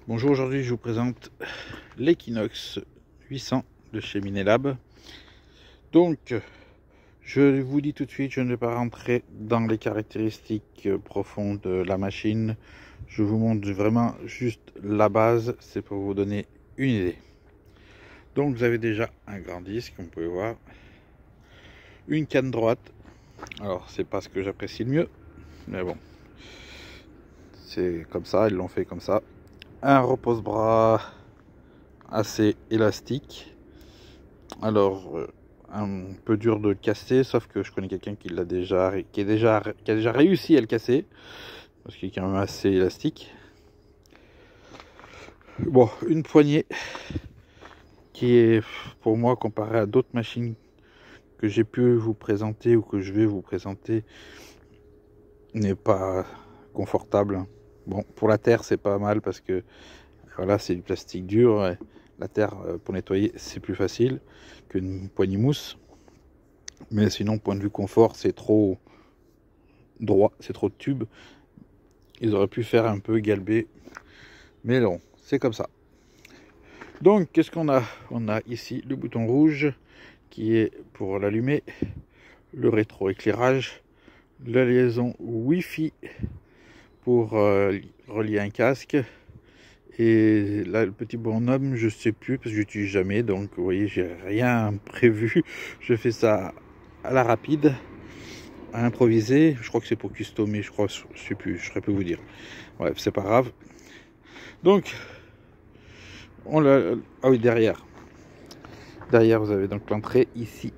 Bonjour, aujourd'hui je vous présente l'Equinox 800 de chez Minelab. Donc, je vous dis tout de suite, je ne vais pas rentrer dans les caractéristiques profondes de la machine. Je vous montre vraiment juste la base, c'est pour vous donner une idée. Donc, vous avez déjà un grand disque, comme vous pouvez voir. Une canne droite. Alors, c'est pas ce que j'apprécie le mieux, mais bon. C'est comme ça, ils l'ont fait comme ça. Un repose-bras assez élastique. Alors, un peu dur de le casser, sauf que je connais quelqu'un qui a déjà réussi à le casser, parce qu'il est quand même assez élastique. Bon, une poignée qui est, pour moi, comparée à d'autres machines que j'ai pu vous présenter ou que je vais vous présenter, n'est pas confortable. Bon, pour la terre, c'est pas mal parce que voilà, c'est du plastique dur. La terre, pour nettoyer, c'est plus facile qu'une poignée mousse. Mais sinon, point de vue confort, c'est trop droit, c'est trop de tubes. Ils auraient pu faire un peu galbé, mais non, c'est comme ça. Donc, qu'est-ce qu'on a? On a ici le bouton rouge qui est pour l'allumer, le rétroéclairage, la liaison Wi-Fi pour relier un casque. Et là, le petit bonhomme, je sais plus parce que j'utilise jamais, donc vous voyez, j'ai rien prévu. Je fais ça à la rapide, à improviser. Je crois que c'est pour customer, je crois, je sais plus, je saurais plus vous dire. Ouais, c'est pas grave. Donc, on l'a. Ah oui, derrière. Derrière, vous avez donc l'entrée ici,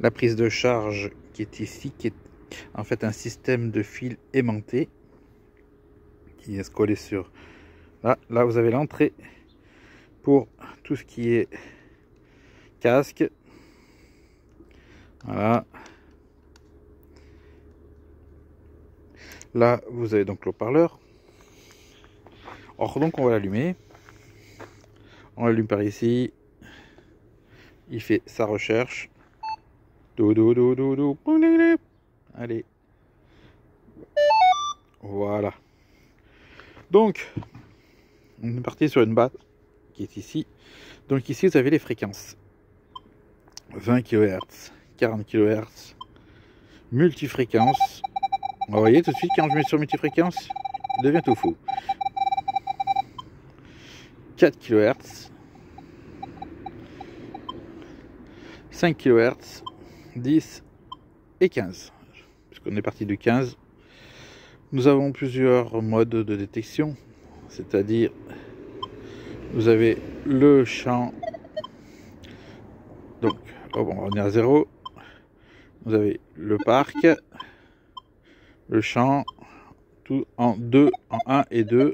la prise de charge qui est ici, qui est en fait un système de fil aimanté qui est collé sur. Là, vous avez l'entrée pour tout ce qui est casque. Voilà. Là, vous avez donc l'haut-parleur. Or, donc, on va l'allumer. On l'allume par ici. Il fait sa recherche. Allez. Voilà. Donc, on est parti sur une base qui est ici. Donc ici, vous avez les fréquences. 20 kHz, 40 kHz, multifréquence. Vous voyez tout de suite quand je mets sur multifréquence, il devient tout fou. 4 kHz, 5 kHz, 10 et 15. Puisqu'on est parti du 15. Nous avons plusieurs modes de détection, c'est-à-dire vous avez le champ. Donc, on est à 0. Vous avez le parc, le champ, tout en 2, en 1 et 2.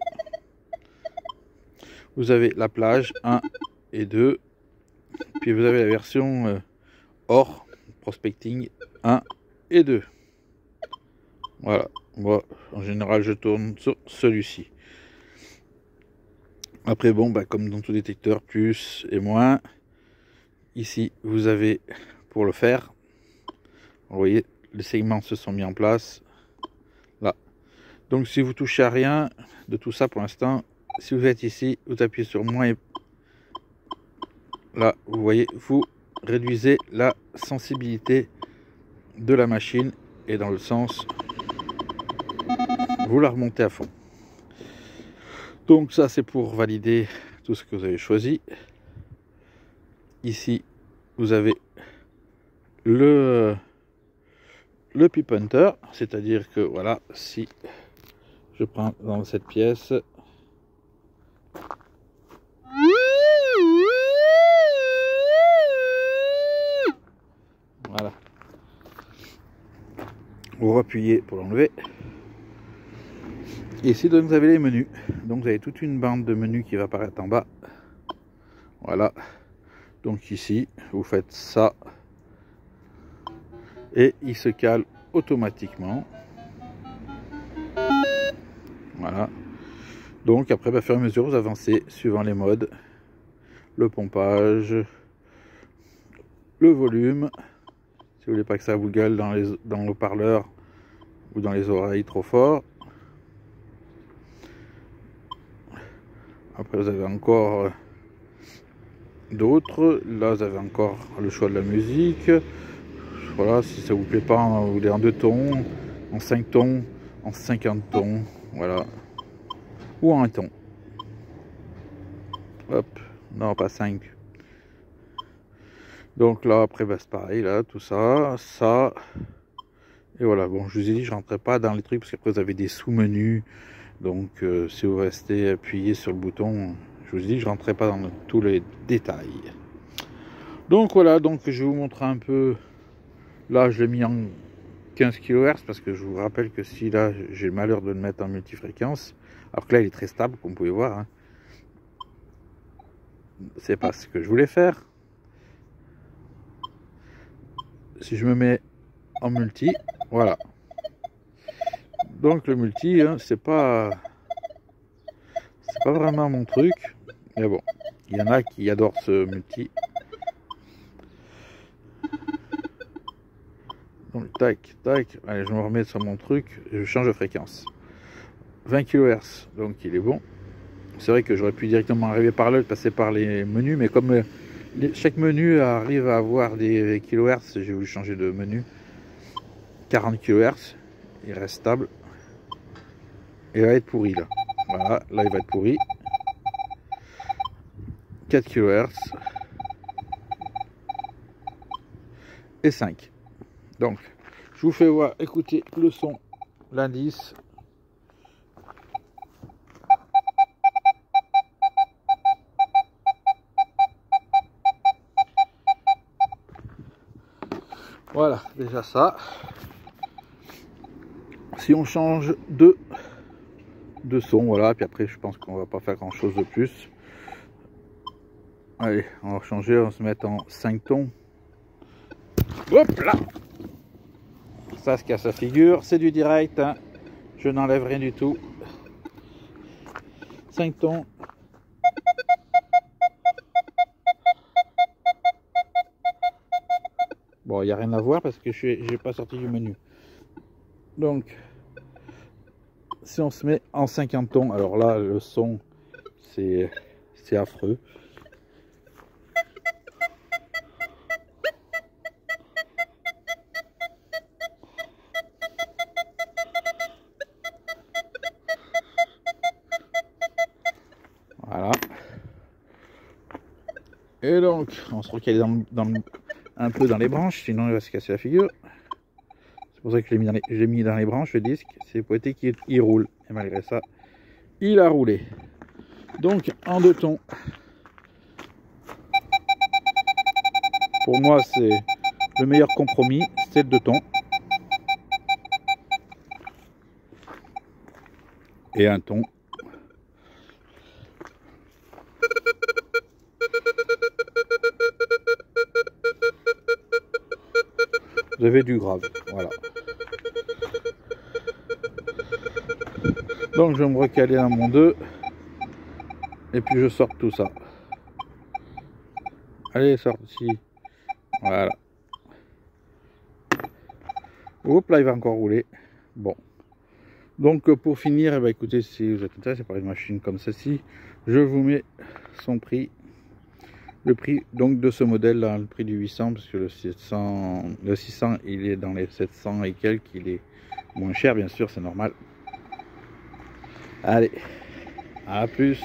Vous avez la plage 1 et 2. Puis vous avez la version hors prospecting 1 et 2. Voilà. Moi, en général, je tourne sur celui-ci. Après, bon, bah, comme dans tout détecteur, plus et moins. Ici, vous avez pour le faire. Vous voyez, les segments se sont mis en place. Là. Donc, si vous touchez à rien de tout ça pour l'instant, si vous êtes ici, vous appuyez sur moins et là, vous voyez, vous réduisez la sensibilité de la machine et dans le sens, vous la remontez à fond. Donc ça, c'est pour valider tout ce que vous avez choisi. Ici, vous avez le Pip Hunter, c'est-à-dire que voilà, si je prends dans cette pièce, voilà, vous appuyez pour l'enlever. Et ici, donc, vous avez les menus. Donc vous avez toute une bande de menus qui va apparaître en bas. Voilà. Donc ici, vous faites ça. Et il se cale automatiquement. Voilà. Donc après, à fur et à mesure, vous avancez suivant les modes. Le pompage, le volume. Si vous voulez pas que ça vous gueule dans le haut-parleur ou dans les oreilles trop fort. Après vous avez encore d'autres. Là vous avez encore le choix de la musique. Voilà, si ça vous plaît pas, vous voulez en 2 tons, en 5 tons, en 50 tons, voilà. Ou en 1 ton. Hop, non pas 5. Donc là après bah, c'est pareil, là, tout ça, ça. Et voilà, bon je vous ai dit je rentrais pas dans les trucs parce qu'après vous avez des sous-menus. Donc si vous restez appuyé sur le bouton, je vous ai dit je rentrais pas dans tous les détails. Donc voilà, donc je vais vous montrer un peu. Là je l'ai mis en 15 kHz parce que je vous rappelle que si là j'ai le malheur de le mettre en multifréquence, alors que là il est très stable comme vous pouvez voir, hein. C'est pas ce que je voulais faire. Si je me mets en multi, voilà. Donc le multi, hein, c'est pas vraiment mon truc, mais bon, il y en a qui adorent ce multi. Donc tac, tac, allez je me remets sur mon truc, je change de fréquence. 20 kHz, donc il est bon. C'est vrai que j'aurais pu directement arriver par là, passer par les menus, mais comme chaque menu arrive à avoir des kHz, j'ai voulu changer de menu. 40 kHz, il reste stable. Et il va être pourri là. Voilà, là il va être pourri. 4 kHz. Et 5. Donc, je vous fais voir, écoutez le son, l'indice. Voilà, déjà ça. Si on change de son, voilà, puis après je pense qu'on va pas faire grand chose de plus. Allez, on va changer, on va se mettre en 5 tons. Hop là! Ça se casse la figure, c'est du direct, hein. Je n'enlève rien du tout. 5 tons. Bon, il n'y a rien à voir parce que je n'ai pas sorti du menu. Donc, si on se met en 50 tons, alors là, le son, c'est affreux. Voilà. Et donc, on se recale un peu dans les branches, sinon il va se casser la figure. C'est pour ça que je l'ai mis dans les branches, le disque. C'est pour éviter qu'il roule. Et malgré ça, il a roulé. Donc, en 2 tons. Pour moi, c'est le meilleur compromis, c'est 2 tons. Et 1 ton. Vous avez du grave, voilà. Donc je vais me recaler dans mon 2. Et puis je sors tout ça. Allez, sorti. Voilà. Oups, là il va encore rouler. Bon. Donc pour finir, eh bien, écoutez, si vous êtes intéressé par une machine comme celle-ci, je vous mets son prix. Le prix donc de ce modèle là, le prix du 800, parce que le 600 il est dans les 700 et quelques, il est moins cher bien sûr, c'est normal. Allez, à plus.